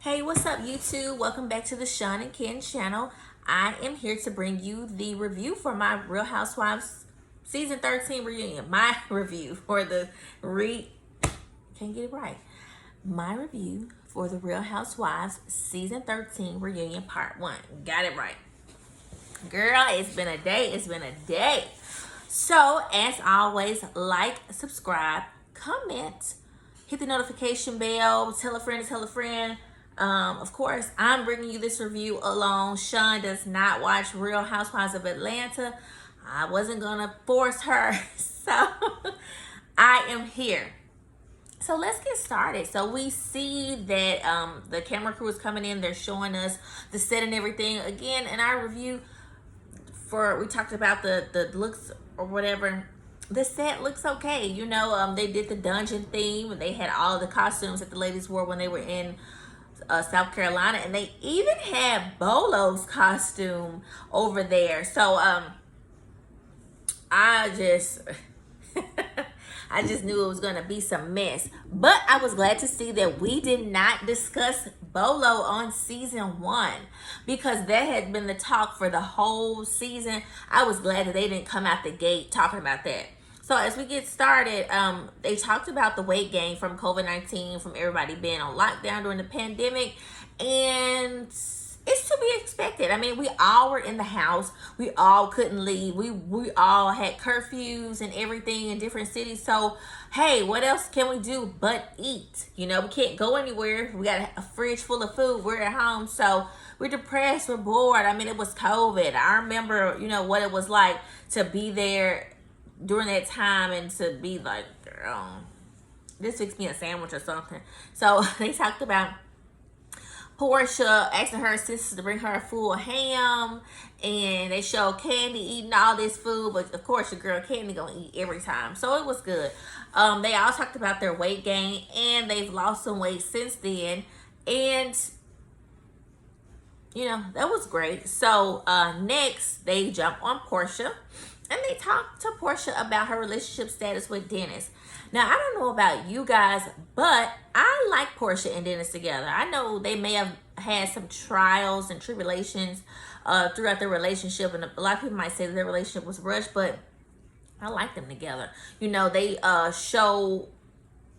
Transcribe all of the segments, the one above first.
Hey, what's up, YouTube? Welcome back to the Shun&Ken channel. I am here to bring you the review for my Real Housewives season 13 reunion. My review for the can't get it right. My review for the Real Housewives season 13 reunion part 1. Got it right. Girl, it's been a day. It's been a day. So, as always, like, subscribe, comment, hit the notification bell, tell a friend to tell a friend. Of course, I'm bringing you this review alone. Shun does not watch Real Housewives of Atlanta. I wasn't going to force her. So, I am here. So let's get started. So we see that the camera crew is coming in. They're showing us the set and everything. Again, in our review, we talked about the looks or whatever. The set looks okay. You know, they did the dungeon theme. They had all the costumes that the ladies wore when they were in South Carolina, and they even had BOLO's costume over there. So I just I just knew it was gonna be some mess. But I was glad to see that we did not discuss BOLO on season 1, because that had been the talk for the whole season. I was glad that they didn't come out the gate talking about that. So as we get started, they talked about the weight gain from COVID-19, from everybody being on lockdown during the pandemic, and it's to be expected. I mean, we all were in the house. We all couldn't leave. We all had curfews and everything in different cities. So, hey, what else can we do but eat? You know, we can't go anywhere. We got a fridge full of food. We're at home. So, we're depressed. We're bored. I mean, it was COVID. I remember, you know, what it was like to be there during that time and to be like, this fix me a sandwich or something. So, they talked about Portia asking her sisters to bring her a full ham, and they showed Candy eating all this food, but of course your girl Candy gonna eat every time, so it was good. They all talked about their weight gain, and they've lost some weight since then, and you know, that was great. So next they jump on Portia, and they talk to Portia about her relationship status with Dennis. Now, I don't know about you guys, but I like Portia and Dennis together. I know they may have had some trials and tribulations throughout their relationship, and a lot of people might say that their relationship was rushed, but I like them together. You know, they show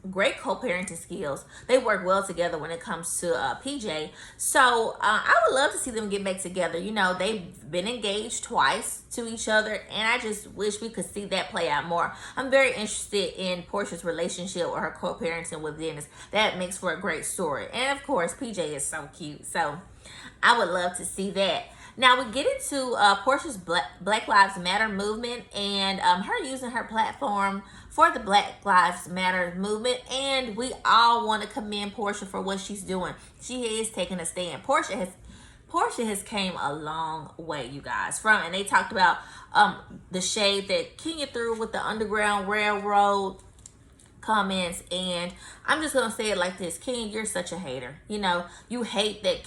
great co-parenting skills. They work well together when it comes to PJ. So I would love to see them get back together. You know, they've been engaged twice to each other, and I just wish we could see that play out more. I'm very interested in Portia's relationship or her co-parenting with Dennis. That makes for a great story. And of course, PJ is so cute. So I would love to see that. Now we get into Portia's Black Lives Matter movement, and her using her platform for the Black Lives Matter movement, and we all want to commend Portia for what she's doing. She is taking a stand. Portia has came a long way, you guys. And they talked about the shade that Kenya threw with the Underground Railroad comments, and I'm just gonna say it like this: King, you're such a hater. You know, you hate that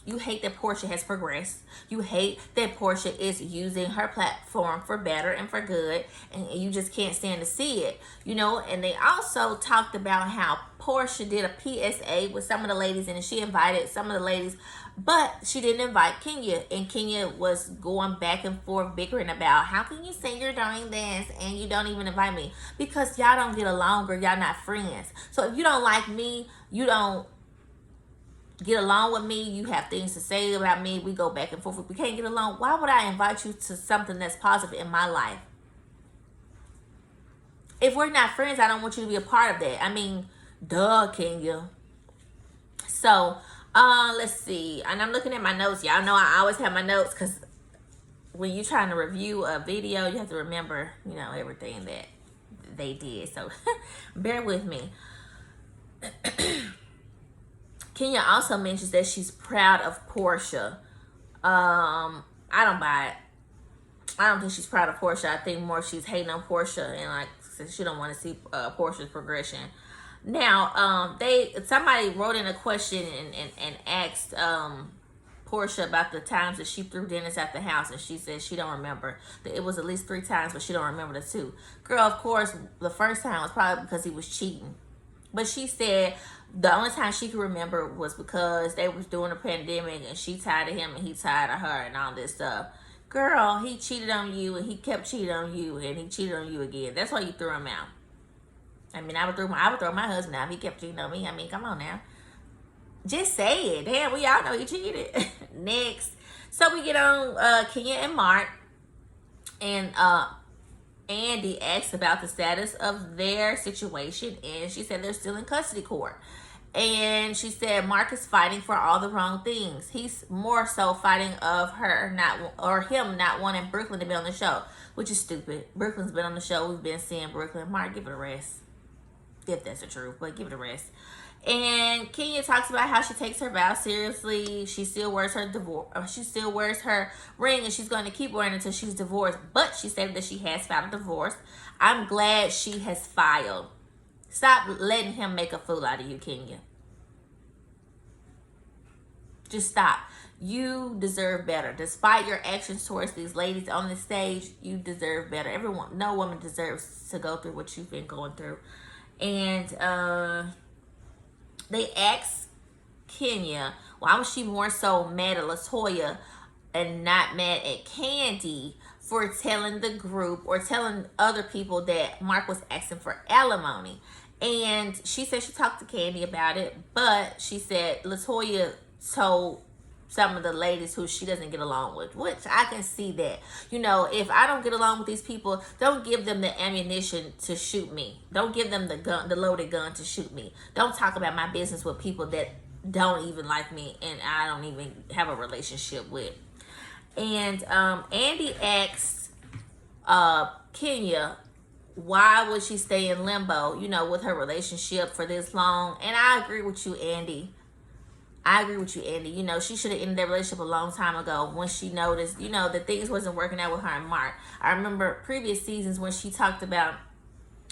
you hate that Portia has progressed. You hate that Portia is using her platform for better and for good, and you just can't stand to see it. You know, and they also talked about how Portia did a PSA with some of the ladies, and she invited some of the ladies, but she didn't invite Kenya, and Kenya was going back and forth bickering about, how can you say you're doing this and you don't even invite me? Because y'all don't get along, or y'all not friends. So if you don't like me, you don't get along with me, you have things to say about me, we go back and forth, if we can't get along, why would I invite you to something that's positive in my life? If we're not friends, I don't want you to be a part of that. I mean, duh, Kenya. So let's see, and I'm looking at my notes. Y'all know I always have my notes, because when you're trying to review a video, you have to remember, you know, everything that they did. So bear with me. Kenya also mentions that she's proud of Portia. I don't buy it. I don't think she's proud of Portia. I think more she's hating on Portia, and like, since she don't want to see Portia's progression. Now, somebody wrote in a question and asked Portia about the times that she threw Dennis at the house, and she said she don't remember. That it was at least 3 times, but she don't remember the 2. Girl, of course, the first time was probably because he was cheating. But she said The only time she could remember was because they was doing a pandemic and she tired of him and he tired of her and all this stuff. Girl, he cheated on you and he kept cheating on you and he cheated on you again. That's why you threw him out. I mean, I would throw my husband out if he kept cheating on me. I mean, come on now. Just say it. Damn, we all know he cheated. Next. So we get on Kenya and Mark. And Andy asked about the status of their situation. And she said they're still in custody court. And she said Mark is fighting for all the wrong things. He's more so fighting of him not wanting Brooklyn to be on the show, which is stupid. Brooklyn's been on the show. We've been seeing Brooklyn. Mark, give it a rest. If that's the truth, but give it a rest. And Kenya talks about how she takes her vows seriously. She still wears her she still wears her ring, and she's going to keep wearing it until she's divorced. But she said that she has filed a divorce. I'm glad she has filed. Stop letting him make a fool out of you, Kenya. Just stop. You deserve better. Despite your actions towards these ladies on the stage, you deserve better. No woman deserves to go through what you've been going through. And they asked Kenya, why was she more so mad at LaToya and not mad at Candy for telling the group or telling other people that Mark was asking for alimony? And she said she talked to Candy about it, but she said LaToya told some of the ladies who she doesn't get along with, which I can see that. You know, if I don't get along with these people, don't give them the ammunition to shoot me. Don't give them the loaded gun to shoot me. Don't talk about my business with people that don't even like me and I don't even have a relationship with. And Andy asked Kenya, why would she stay in limbo, you know, with her relationship for this long? And I agree with you, Andy. You know, she should have ended that relationship a long time ago when she noticed, you know, that things wasn't working out with her and Mark. I remember previous seasons when she talked about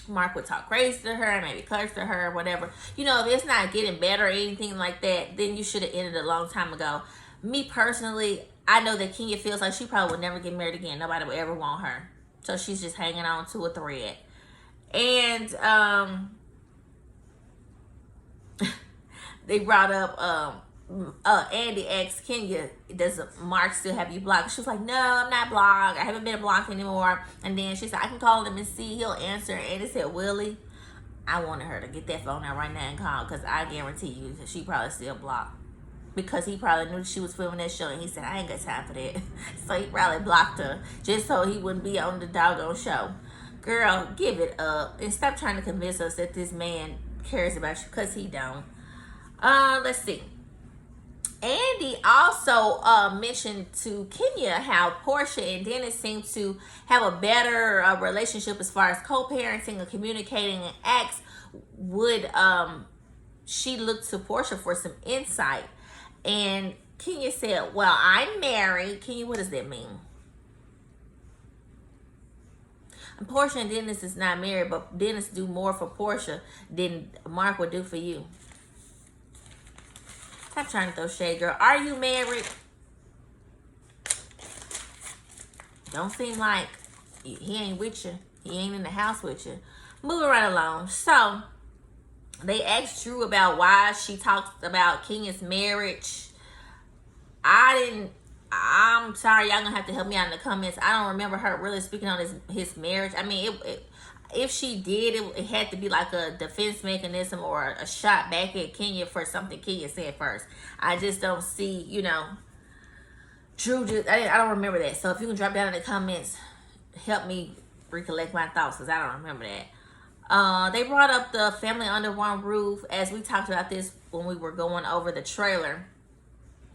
Mark would talk crazy to her, maybe curse to her, whatever. You know, if it's not getting better or anything like that, then you should have ended it a long time ago. Me personally, I know that Kenya feels like she probably would never get married again. Nobody would ever want her. So she's just hanging on to a thread. And they brought up Andy asked Kenya, does Mark still have you blocked? She was like, no, I'm not blocked. I haven't been blocked anymore. And then she said, I can call him and see. He'll answer. And Andy said, Willie, I wanted her to get that phone out right now and call, because I guarantee you that she probably still blocked. Because he probably knew she was filming that show, and he said, I ain't got time for that. So he probably blocked her just so he wouldn't be on the doggone show. Girl, give it up and stop trying to convince us that this man cares about you, because he don't. Let's see. Andy also mentioned to Kenya how Portia and Dennis seem to have a better relationship as far as co-parenting and communicating, and asked would she look to Portia for some insight. And Kenya said, well, I'm married. Kenya, what does that mean? And Portia and Dennis is not married, but Dennis do more for Portia than Mark would do for you. Stop trying to throw shade, girl. Are you married? Don't seem like he ain't with you. He ain't in the house with you. Moving right along. So, they asked Drew about why she talked about Kenya's marriage. I'm sorry, y'all gonna have to help me out in the comments. I don't remember her really speaking on his marriage. I mean, if she did, it had to be like a defense mechanism or a shot back at Kenya for something Kenya said first. I just don't see, you know, Drew I don't remember that. So if you can drop down in the comments, help me recollect my thoughts, because I don't remember that. They brought up the family under one roof, as we talked about this when we were going over the trailer.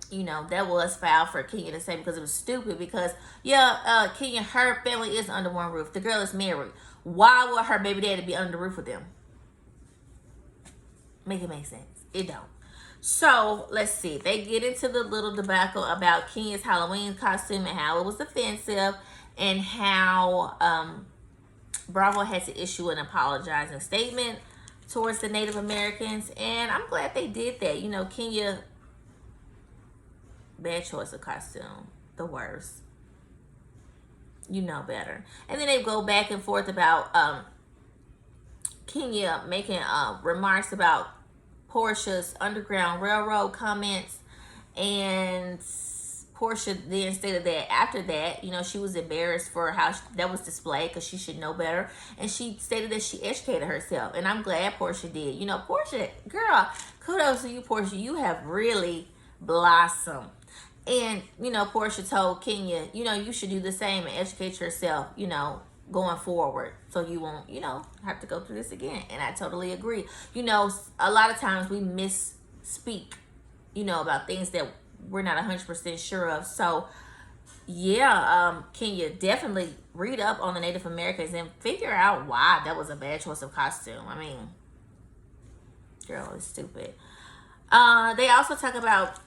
You know, that was foul for Kenya to say, because it was stupid. Because, yeah, Kenya, her family is under one roof. The girl is married. Why would her baby daddy be under the roof with them? Make it make sense. It don't. So, let's see. They get into the little debacle about Kenya's Halloween costume and how it was offensive, and how Bravo had to issue an apologizing statement towards the Native Americans. And I'm glad they did that. You know, Kenya, bad choice of costume. The worst. You know better. And then they go back and forth about Kenya making remarks about Portia's Underground Railroad comments, and Portia then stated that after that, she was embarrassed for how that was displayed because she should know better. And she stated that she educated herself. And I'm glad Portia did. Portia, girl, kudos to you, Portia. You have really blossomed. And, Portia told Kenya, you should do the same and educate yourself, going forward. So you won't, have to go through this again. And I totally agree. A lot of times we misspeak, about things that we're not 100% sure of. So yeah, Kenya, definitely read up on the Native Americans and figure out why that was a bad choice of costume. I mean, girl, it's stupid. They also talk about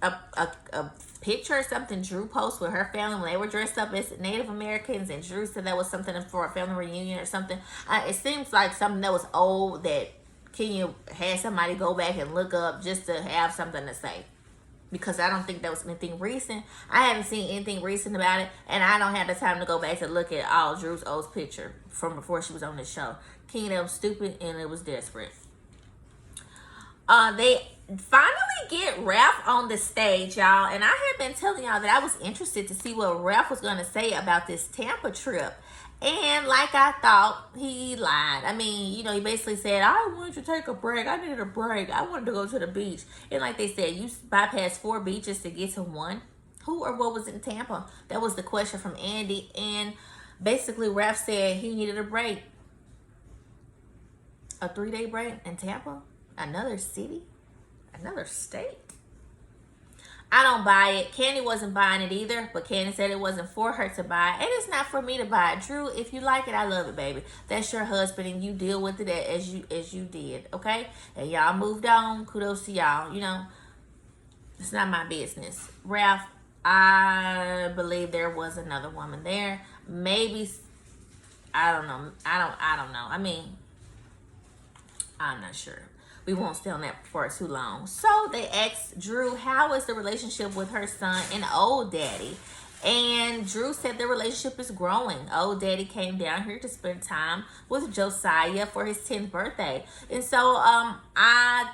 a picture or something Drew posted with her family when they were dressed up as Native Americans, and Drew said that was something for a family reunion or something. It seems like something that was old that Kenya had somebody go back and look up just to have something to say, because I don't think that was anything recent. I haven't seen anything recent about it, and I don't have the time to go back to look at all Drew's old picture from before she was on the show. Kenya was stupid and it was desperate. They finally get Ralph on the stage, y'all, and I have been telling y'all that I was interested to see what Ralph was going to say about this Tampa trip. And like I thought, he lied. I mean, he basically said, I wanted to take a break. I needed a break. I wanted to go to the beach. And like they said, you bypassed 4 beaches to get to one. Who or what was in Tampa? That was the question from Andy. And basically, Ralph said he needed a break. A 3-day break in Tampa? Another city? Another state? I don't buy it. Candy wasn't buying it either, but Candy said it wasn't for her to buy, and it's not for me to buy it. Drew, if you like it, I love it, baby. That's your husband, and you deal with it as you did, okay? And y'all moved on. Kudos to y'all. It's not my business. Ralph, I believe there was another woman there. Maybe, I don't know. I don't know. I mean, I'm not sure. We won't stay on that for too long. So they asked Drew, how is the relationship with her son and old daddy? And Drew said the relationship is growing. Old daddy came down here to spend time with Josiah for his 10th birthday. And so I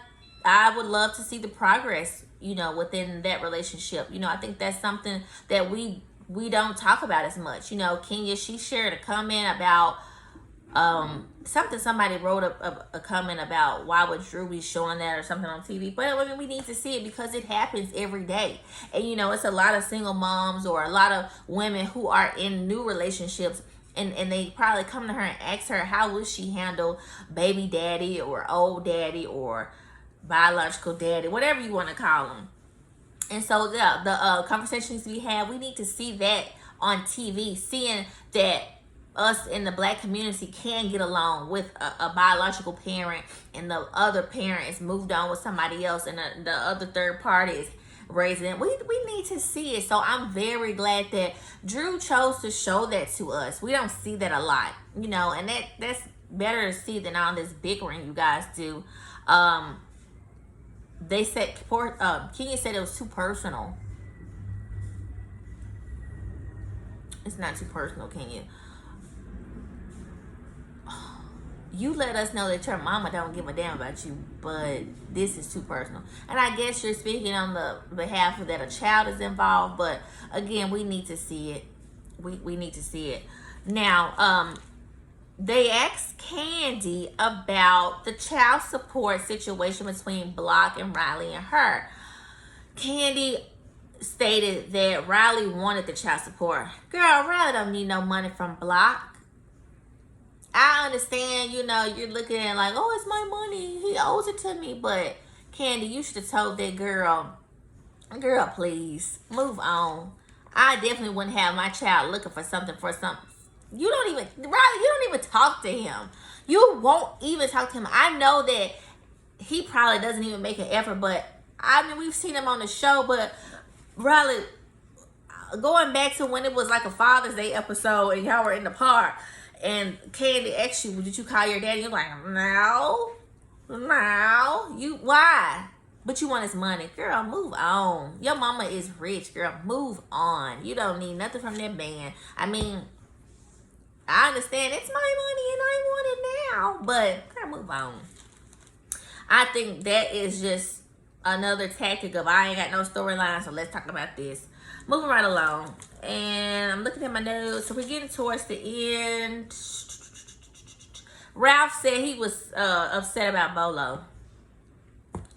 would love to see the progress, within that relationship. I think that's something that we don't talk about as much. Kenya, she shared a comment about somebody wrote a comment about why would Drew be showing that or something on TV. But I mean, we need to see it because it happens every day. And it's a lot of single moms or a lot of women who are in new relationships, and they probably come to her and ask her, how will she handle baby daddy or old daddy or biological daddy, whatever you want to call them. And so the conversations we have, we need to see that on TV, seeing that us in the Black community can get along with a biological parent, and the other parent is moved on with somebody else, and the other third party is raising it. We need to see it. So I'm very glad that Drew chose to show that to us. We don't see that a lot, and that's better to see than all this bickering you guys do. They said, Kenya said it was too personal. It's not too personal, Kenya. You let us know that your mama don't give a damn about you, but this is too personal. And I guess you're speaking on the behalf of that a child is involved, but again, we need to see it. We need to see it. Now, they asked Candy about the child support situation between Block and Riley and her. Candy stated that Riley wanted the child support. Girl, Riley don't need no money from Block. I understand, you're looking at it like, oh, it's my money. He owes it to me. But, Candy, you should have told that girl, please, move on. I definitely wouldn't have my child looking for something. Riley, you don't even talk to him. You won't even talk to him. I know that he probably doesn't even make an effort, but, we've seen him on the show, but, Riley, going back to when it was like a Father's Day episode and y'all were in the park, and Candy asked you, did you call your daddy? You're like, no. Why? But you want his money. Girl, move on. Your mama is rich, girl. Move on. You don't need nothing from that man. I understand it's my money and I want it now. But, girl, move on. I think that is just another tactic of I ain't got no storyline, so let's talk about this. Moving right along. And I'm looking at my notes. So we're getting towards the end. Ralph said he was upset about BOLO.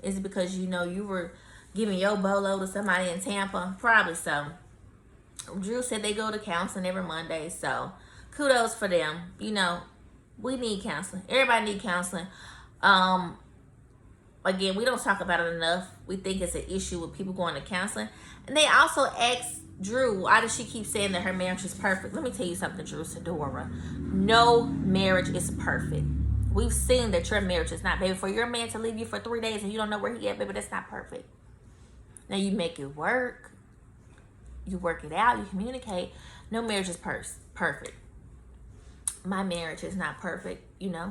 Is it because you were giving your BOLO to somebody in Tampa? Probably so. Drew said they go to counseling every Monday, so kudos for them. We need counseling. Everybody need counseling. Again, we don't talk about it enough. We think it's an issue with people going to counseling. And they also asked Drew, why does she keep saying that her marriage is perfect? Let me tell you something, Drew Sadora. No marriage is perfect. We've seen that your marriage is not, baby. For your man to leave you for 3 days and you don't know where he at, baby, that's not perfect. Now, you make it work. You work it out. You communicate. No marriage is perfect. My marriage is not perfect,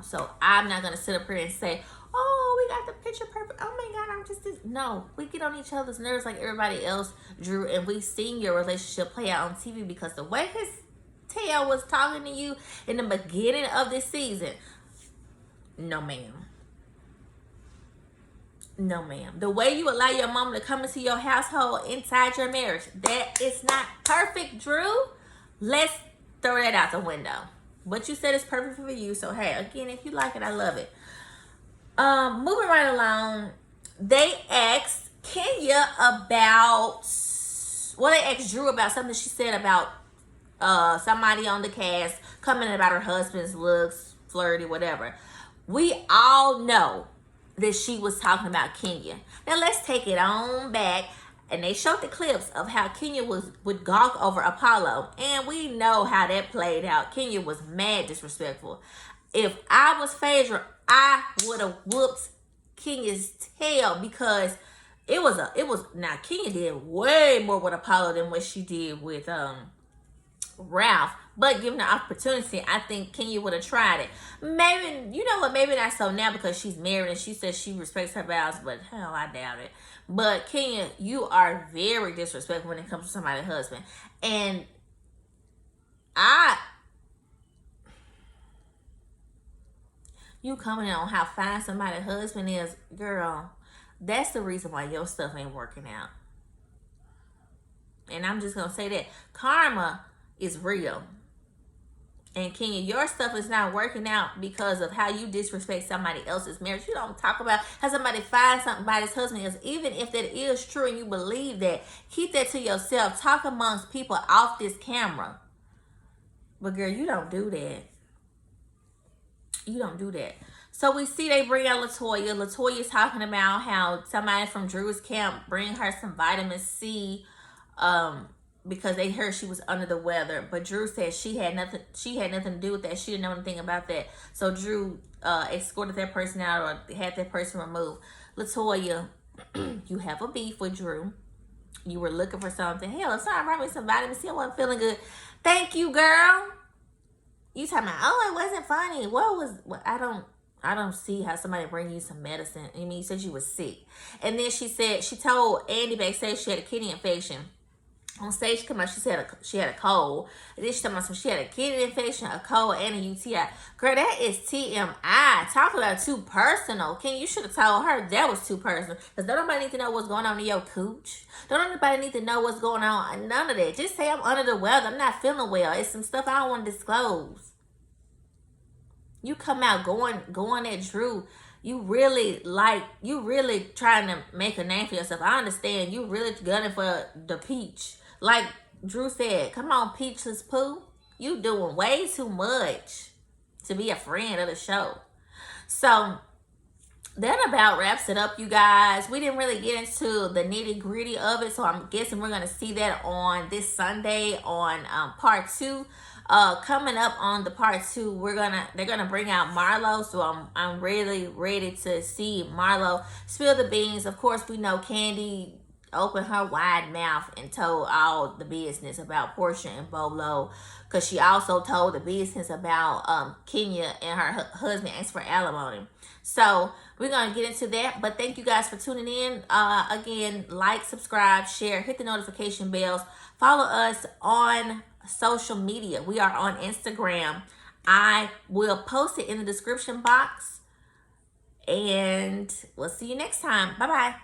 So I'm not going to sit up here and say, oh, we got the picture perfect. Oh, my God, I'm just this. No, we get on each other's nerves like everybody else, Drew. And we've seen your relationship play out on TV because the way his tail was talking to you in the beginning of this season, no, ma'am. No, ma'am. The way you allow your mama to come into your household inside your marriage, that is not perfect, Drew. Let's throw that out the window. What you said is perfect for you. So, hey, again, if you like it, I love it. Moving right along, they asked Kenya about, they asked Drew about something she said about somebody on the cast commenting about her husband's looks, flirty, whatever. We all know that she was talking about Kenya. Now, let's take it on back. And they showed the clips of how Kenya would gawk over Apollo. And we know how that played out. Kenya was mad disrespectful. If I was Phaedra, I would have whooped Kenya's tail because now Kenya did way more with Apollo than what she did with Ralph. But given the opportunity, I think Kenya would have tried it. Maybe, maybe not so now because she's married and she says she respects her vows, but hell, I doubt it. But Kenya, you are very disrespectful when it comes to somebody's husband. And you coming on how fine somebody's husband is, girl, that's the reason why your stuff ain't working out. And I'm just going to say that. Karma is real. And Kenya, your stuff is not working out because of how you disrespect somebody else's marriage. You don't talk about how somebody finds something about his husband else. Even if that is true and you believe that, keep that to yourself. Talk amongst people off this camera. But girl, you don't do that. You don't do that. So we see they bring out LaToya. LaToya's talking about how somebody from Drew's camp bring her some vitamin C because they heard she was under the weather. But Drew said she had nothing to do with that. She didn't know anything about that. So Drew escorted that person out or had that person removed. LaToya, you have a beef with Drew. You were looking for something. Hell, if somebody brought me some vitamin C, I wasn't feeling good. Thank you, girl. You talking about, oh, it wasn't funny. I don't see how somebody bring you some medicine. I mean, you said you was sick. And then she told Andy backstage she had a kidney infection. On stage come out, she said she had a cold. And then she told me she had a kidney infection, a cold, and a UTI. Girl, that is TMI. Talk about too personal. You should have told her that was too personal. Because don't nobody need to know what's going on in your cooch. Don't nobody need to know what's going on. None of that. Just say I'm under the weather. I'm not feeling well. It's some stuff I don't want to disclose. You come out going at Drew. You really trying to make a name for yourself. I understand. You really gunning for the peach. Like Drew said, come on, Peachless Pooh. You doing way too much to be a friend of the show. So that about wraps it up, you guys. We didn't really get into the nitty gritty of it, so I'm guessing we're gonna see that on this Sunday on part 2. Coming up on the part 2, they're gonna bring out Marlo, so I'm really ready to see Marlo spill the beans. Of course, we know Candy opened her wide mouth and told all the business about Portia and BOLO, because she also told the business about Kenya and her husband asked for alimony. So we're gonna get into that, but thank you guys for tuning in. Again, like, subscribe, share, hit the notification bells, follow us on social media. We are on Instagram. I will post it in the description box, And we'll see you next time. Bye-bye.